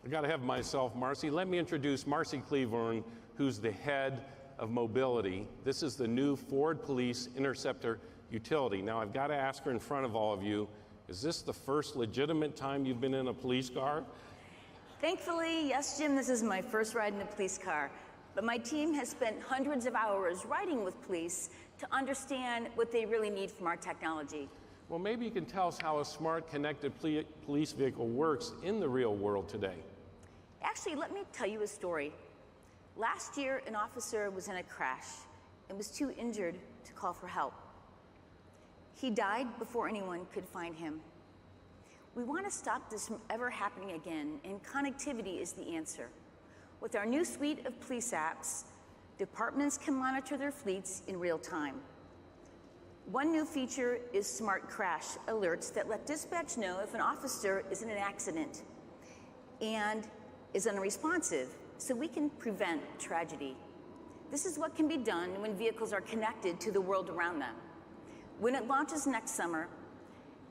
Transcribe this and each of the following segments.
I got to have myself, Marcy. Let me introduce Marcy Cleavorn, who's the head of mobility. This is the new Ford Police Interceptor utility. Now, I've got to ask her in front of all of you, is this the first legitimate time you've been in a police car? Thankfully, yes, Jim, this is my first ride in a police car. But my team has spent hundreds of hours riding with police to understand what they really need from our technology. Well, maybe you can tell us how a smart, connected police vehicle works in the real world today. Actually, let me tell you a story. Last year, an officer was in a crash and was too injured to call for help. He died before anyone could find him. We want to stop this from ever happening again, and connectivity is the answer. With our new suite of police apps, departments can monitor their fleets in real time. One new feature is smart crash alerts that let dispatch know if an officer is in an accident and is unresponsive, so we can prevent tragedy. This is what can be done when vehicles are connected to the world around them. When it launches next summer,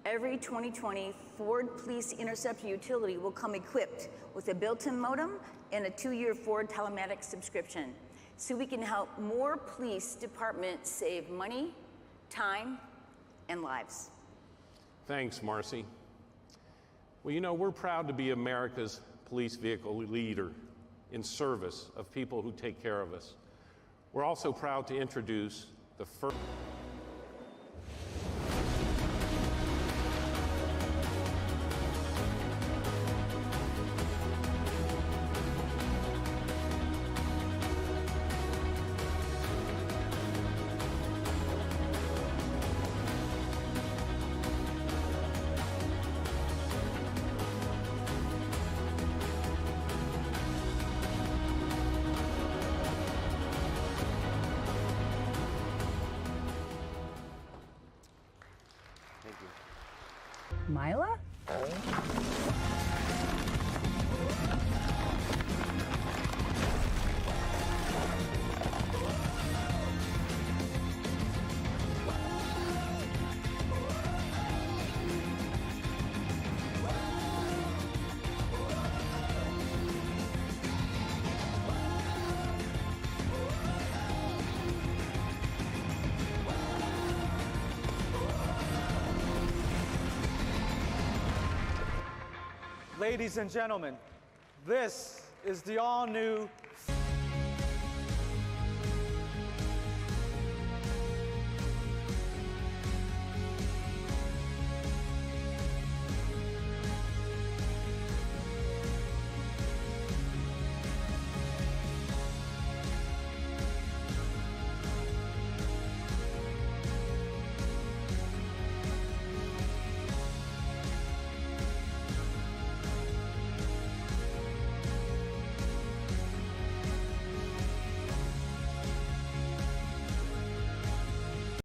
every 2020 Ford Police Interceptor utility will come equipped with a built-in modem and a 2-year Ford telematics subscription, so we can help more police departments save money, time, and lives. Thanks, Marcy. Well, you know, we're proud to be America's police vehicle leader in service of people who take care of us. We're also proud to introduce the first Mila? Ladies and gentlemen, this is the all-new